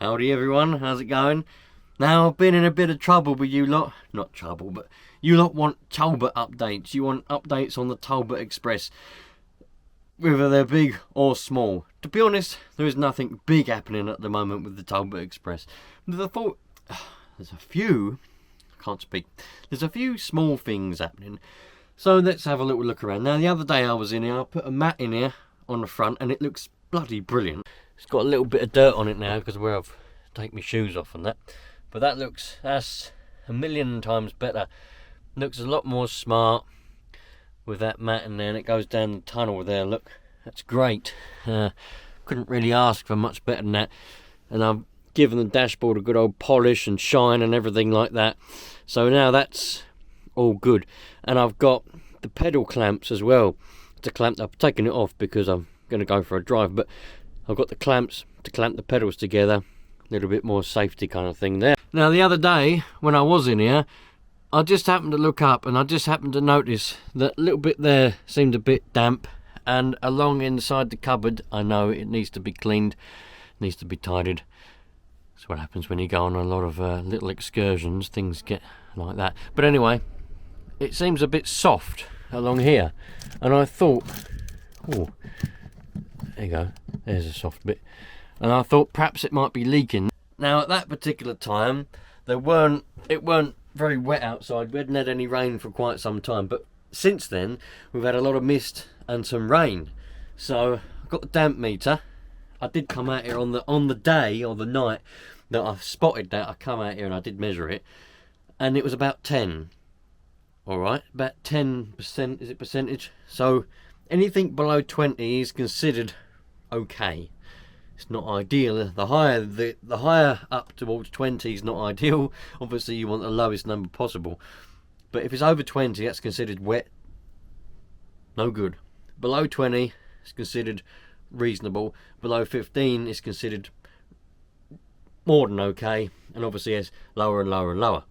Howdy everyone, how's it going? Now I've been in a bit of trouble with you lot. Not trouble, but you lot want Talbot updates. You want updates on the Talbot Express, whether they're big or small. To be honest, there is nothing big happening at the moment with the Talbot Express. There's a few, I can't speak, there's a few small things happening. So let's have a little look around. Now the other day I was in here, I put a mat in here on the front and it looks bloody brilliant. It's got a little bit of dirt on it now because where I've taken my shoes off and that. But that's a million times better. Looks a lot more smart with that mat in there, and it goes down the tunnel there. Look, that's great. Couldn't really ask for much better than that. And I've given the dashboard a good old polish and shine and everything like that. So now that's all good. And I've got the pedal clamps as well to clamp. I've taken it off because I'm going to go for a drive, but I've got the clamps to clamp the pedals together. A little bit more safety kind of thing there. Now the other day when I was in here, I just happened to look up and I just happened to notice that a little bit there seemed a bit damp, and along inside the cupboard, I know it needs to be cleaned, needs to be tidied. That's what happens when you go on a lot of little excursions, things get like that. But anyway, it seems a bit soft along here, and I thought, oh, there you go, there's a soft bit, and I thought perhaps it might be leaking. Now at that particular time it weren't very wet outside. We hadn't had any rain for quite some time, but since then we've had a lot of mist and some rain. So I've got the damp meter. I did come out here on the day or the night that I spotted that. I come out here and I did measure it, and it was about 10. Alright, about 10% is it percentage? So anything below 20 is considered okay. It's not ideal. The higher up towards 20 is not ideal. Obviously you want the lowest number possible. But if it's over 20, that's considered wet. No good. Below 20 is considered reasonable. Below 15 is considered more than okay. And obviously it's lower and lower and lower.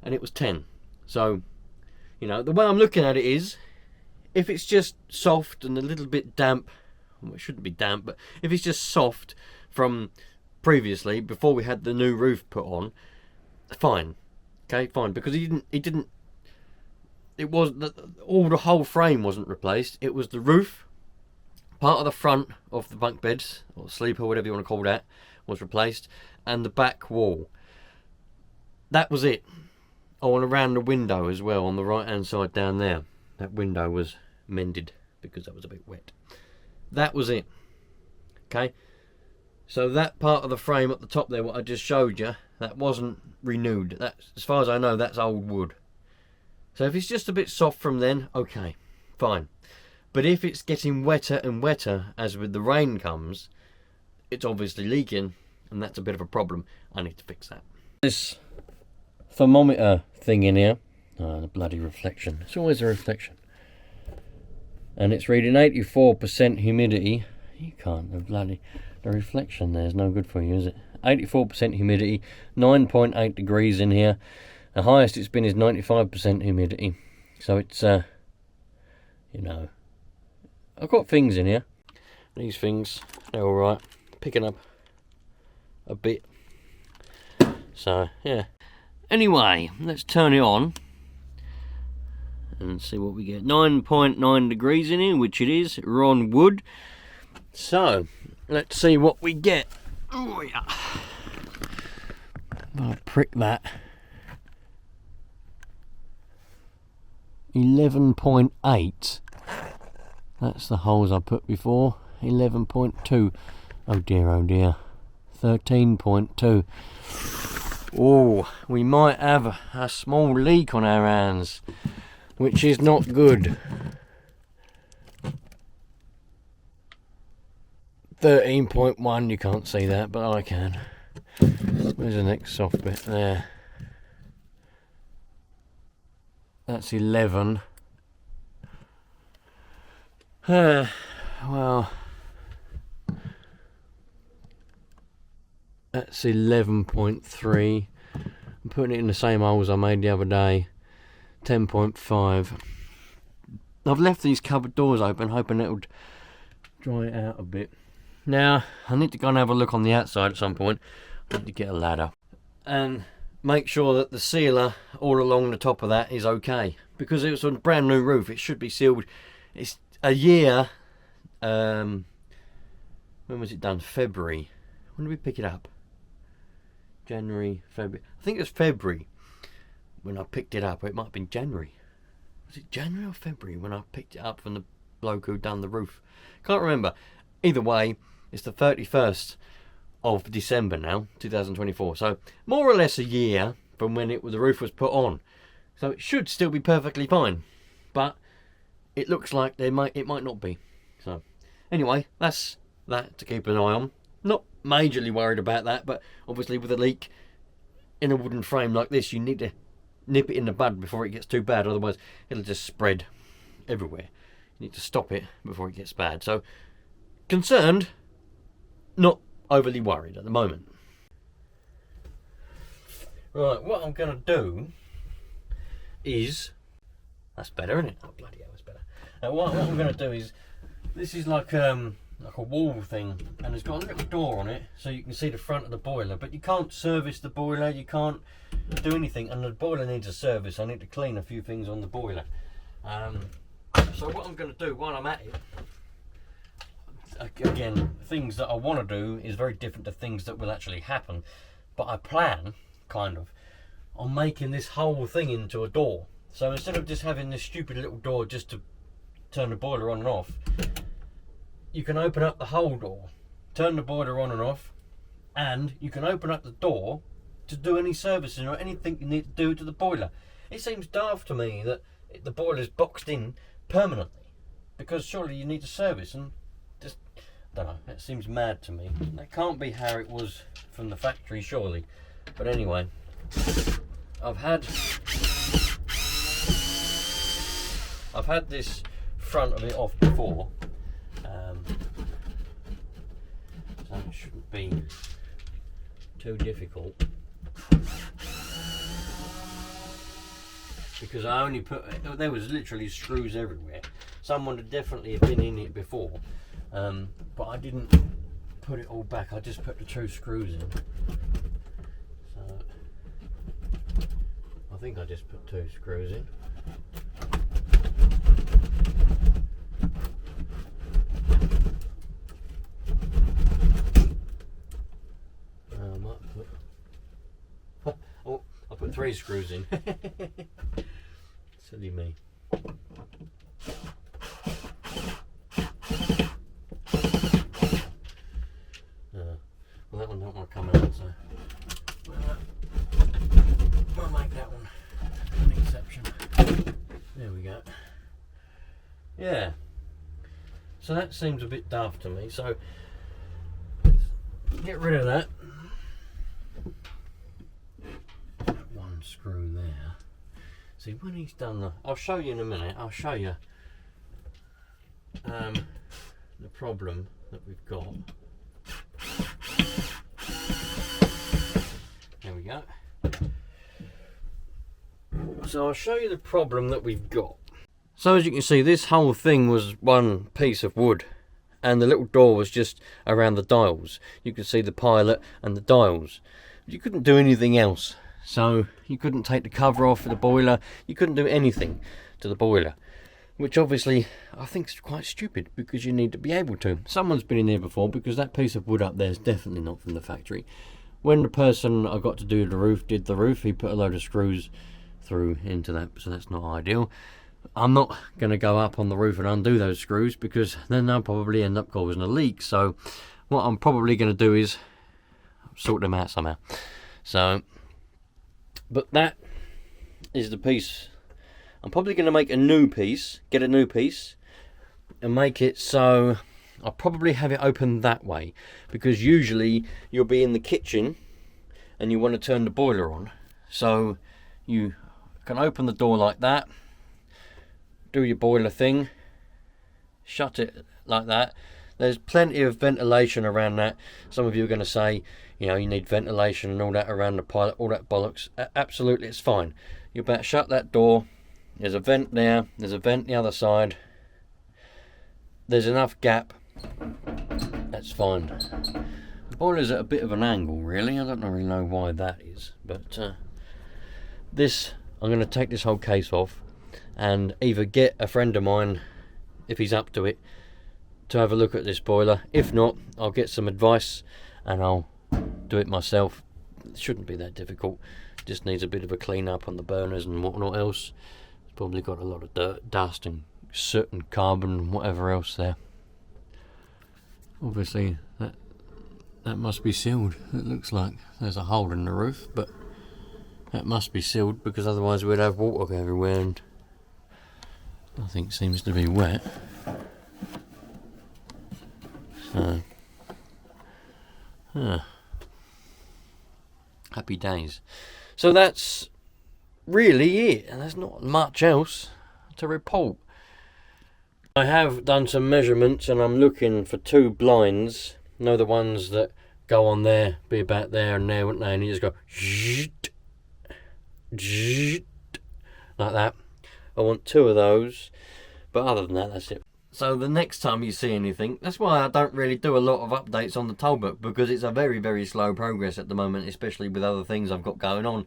And it was 10. So, you know, the way I'm looking at it is, if it's just soft and a little bit damp, well, it shouldn't be damp, but if it's just soft from previously, before we had the new roof put on, fine. Okay, fine, because the whole frame wasn't replaced. It was the roof, part of the front of the bunk beds, or sleeper, whatever you want to call that, was replaced, and the back wall. That was it. Oh, and around the window as well, on the right hand side down there. That window was mended because that was a bit wet. That was it. Okay, so that part of the frame at the top there, what I just showed you, that wasn't renewed. That's, as far as I know, that's old wood. So if it's just a bit soft from then, okay, fine. But if it's getting wetter and wetter as with the rain comes, it's obviously leaking, and that's a bit of a problem. I need to fix that. This thermometer thing in here, oh, the bloody reflection. It's always a reflection. And it's reading 84% humidity. You can't, the reflection there's no good for you, is it? 84% humidity, 9.8 degrees in here. The highest it's been is 95% humidity. So it's, you know, I've got things in here. These things, they're alright. Picking up a bit. So, yeah. Anyway, let's turn it on and see what we get. 9.9 degrees in here, which it is. We're on wood. So, let's see what we get. Oh, yeah. I'll prick that. 11.8. That's the holes I put before. 11.2. Oh dear, oh dear. 13.2. Oh, we might have a small leak on our hands, which is not good. 13.1, you can't see that, but I can. Where's the next soft bit? There. That's 11. Well, that's 11.3. I'm putting it in the same holes I made the other day. 10.5. I've left these cupboard doors open, hoping it'll dry it out a bit. Now, I need to go and have a look on the outside at some point. I need to get a ladder. And make sure that the sealer all along the top of that is okay. Because it was a brand new roof, it should be sealed. It's a year. When was it done? February. When did we pick it up? January, February. I think it was February when I picked it up. It might have been January. Was it January or February when I picked it up from the bloke who done the roof? Can't remember. Either way, it's the 31st of December now, 2024. So more or less a year from when the roof was put on. So it should still be perfectly fine. But it looks like it might not be. So anyway, that's that to keep an eye on. Not majorly worried about that, but obviously with a leak in a wooden frame like this, you need to nip it in the bud before it gets too bad, otherwise it'll just spread everywhere. You need to stop it before it gets bad. So concerned, not overly worried at the moment. Right, what I'm going to do is, that's better, isn't it? Oh bloody hell, that's better. Now what I'm going to do is, this is like a wall thing, and it's got a little door on it so you can see the front of the boiler, but you can't service the boiler, you can't do anything, and the boiler needs a service. I need to clean a few things on the boiler. So what I'm going to do while I'm at it, again, things that I want to do is very different to things that will actually happen, but I plan kind of on making this whole thing into a door. So instead of just having this stupid little door just to turn the boiler on and off, you can open up the whole door, turn the boiler on and off, and you can open up the door to do any servicing or anything you need to do to the boiler. It seems daft to me that the boiler's boxed in permanently, because surely you need to service, and just, I don't know, that seems mad to me. That can't be how it was from the factory, surely. But anyway, I've had this front of it off before. So it shouldn't be too difficult, because I only there was literally screws everywhere. Someone had definitely have been in it before, but I didn't put it all back. I just put the 2 screws in. So I think I just put 2 screws in. I put 3 screws in. Silly me. Well, that one don't want to come out, so we'll make that one an exception. There we go. Yeah. So that seems a bit daft to me. So let's get rid of that. One screw there. See, when he's done I'll show you in a minute. I'll show you the problem that we've got. There we go. So I'll show you the problem that we've got. So as you can see, this whole thing was one piece of wood, and the little door was just around the dials. You could see the pilot and the dials. You couldn't do anything else. So you couldn't take the cover off of the boiler. You couldn't do anything to the boiler, which obviously I think is quite stupid, because you need to be able to. Someone's been in here before, because that piece of wood up there is definitely not from the factory. When the person I got to do the roof did the roof, he put a load of screws through into that, so that's not ideal. I'm not going to go up on the roof and undo those screws, because then they'll probably end up causing a leak. So what I'm probably going to do is sort them out somehow. So, but that is the piece. I'm probably going to make a new piece, get a new piece, and make it so I'll probably have it open that way, because usually you'll be in the kitchen and you want to turn the boiler on. So you can open the door like that, do your boiler thing, shut it like that. There's plenty of ventilation around that. Some of you are going to say, you know, you need ventilation and all that around the pilot, all that bollocks. Absolutely, it's fine. You better shut that door. There's a vent there, there's a vent the other side. There's enough gap. That's fine. The boiler's at a bit of an angle, really. I don't really know why that is, but this, I'm going to take this whole case off and either get a friend of mine, if he's up to it, to have a look at this boiler. If not, I'll get some advice and I'll do it myself. It shouldn't be that difficult. Just needs a bit of a clean up on the burners and whatnot else. It's probably got a lot of dirt, dust and soot and carbon and whatever else there. Obviously that must be sealed. It looks like there's a hole in the roof, but that must be sealed because otherwise we'd have water everywhere, and nothing seems to be wet. So happy days. So that's really it, and there's not much else to report. I have done some measurements and I'm looking for 2 blinds. You know, the ones that go on there, be about there and there, wouldn't they? And you just go zzt, zzt, like that. I want 2 of those, but other than that, that's it. So the next time you see anything, that's why I don't really do a lot of updates on the Talbot, because it's a very, very slow progress at the moment, especially with other things I've got going on.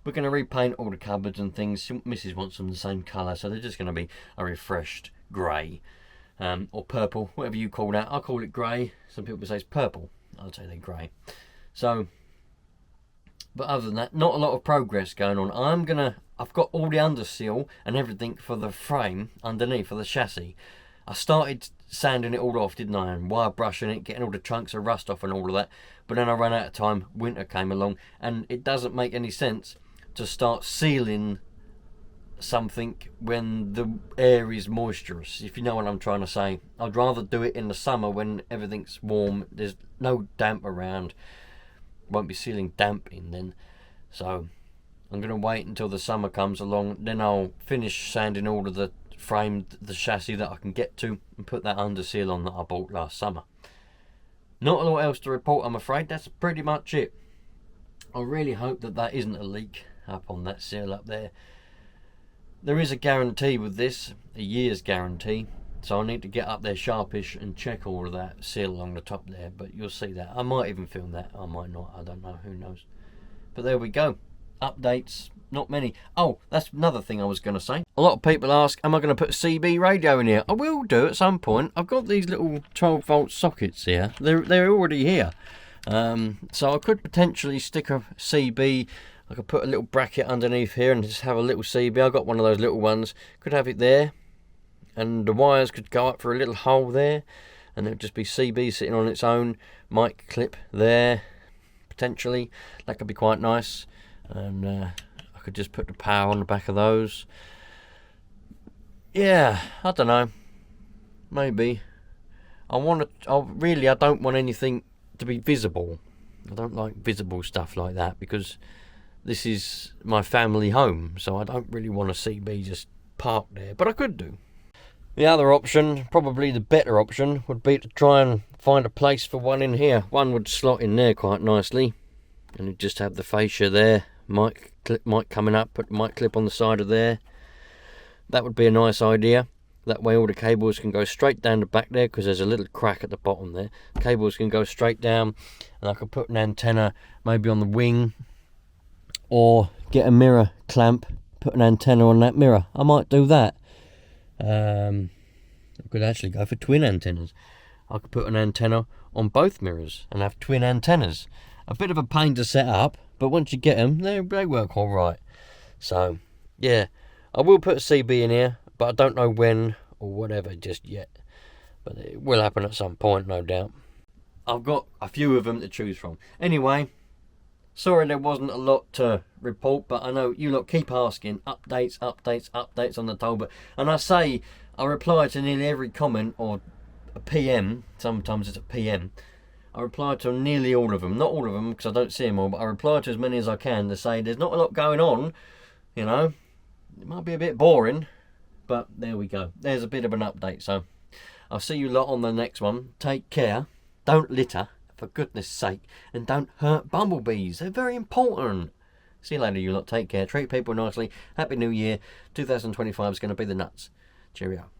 We're going to repaint all the cupboards and things. Mrs. wants them the same colour, so they're just going to be a refreshed grey, or purple, whatever you call that. I call it grey. Some people say it's purple. I'd say they're grey. So, but other than that, not a lot of progress going on. I've got all the under seal and everything for the frame underneath, for the chassis. I started sanding it all off, didn't I, and wire brushing it, getting all the chunks of rust off and all of that. But then I ran out of time, winter came along, and it doesn't make any sense to start sealing something when the air is moisturous, if you know what I'm trying to say. I'd rather do it in the summer when everything's warm, there's no damp around, won't be sealing damp in then. So I'm going to wait until the summer comes along, then I'll finish sanding all of the frame, the chassis that I can get to, and put that under seal on that I bought last summer. Not a lot else to report, I'm afraid. That's pretty much it. I really hope that that isn't a leak up on that seal up there. There is a guarantee with this, a year's guarantee, so I need to get up there sharpish and check all of that seal along the top there, but you'll see that. I might even film that, I might not, I don't know, who knows. But there we go. Updates, not many. Oh, that's another thing I was going to say. A lot of people ask, am I going to put a CB radio in here? I will do at some point. I've got these little 12-volt sockets here. They're already here. So I could potentially stick a CB. I could put a little bracket underneath here and just have a little CB. I've got one of those little ones. Could have it there. And the wires could go up for a little hole there. And it would just be CB sitting on its own. Mic clip there, potentially. That could be quite nice. And I could just put the power on the back of those. Yeah, I don't know. Maybe. I don't want anything to be visible. I don't like visible stuff like that, because this is my family home, so I don't really want a CB just parked there, but I could do. The other option, probably the better option, would be to try and find a place for one in here. One would slot in there quite nicely, and you'd just have the fascia there, mic coming up, put the mic clip on the side of there. That would be a nice idea. That way all the cables can go straight down the back there, because there's a little crack at the bottom there. Cables can go straight down, and I could put an antenna maybe on the wing, or get a mirror clamp, put an antenna on that mirror. I might do that. I could actually go for twin antennas. I could put an antenna on both mirrors and have twin antennas. A bit of a pain to set up, but once you get them, they work all right. So, yeah, I will put a CB in here, but I don't know when or whatever just yet. But it will happen at some point, no doubt. I've got a few of them to choose from. Anyway, sorry there wasn't a lot to report, but I know you lot keep asking updates on the Talbot. And I reply to nearly every comment, or a PM, sometimes it's a PM. I reply to nearly all of them. Not all of them, because I don't see them all, but I reply to as many as I can to say there's not a lot going on, you know. It might be a bit boring, but there we go. There's a bit of an update, so I'll see you lot on the next one. Take care. Don't litter, for goodness sake, and don't hurt bumblebees. They're very important. See you later, you lot. Take care. Treat people nicely. Happy New Year. 2025 is going to be the nuts. Cheerio.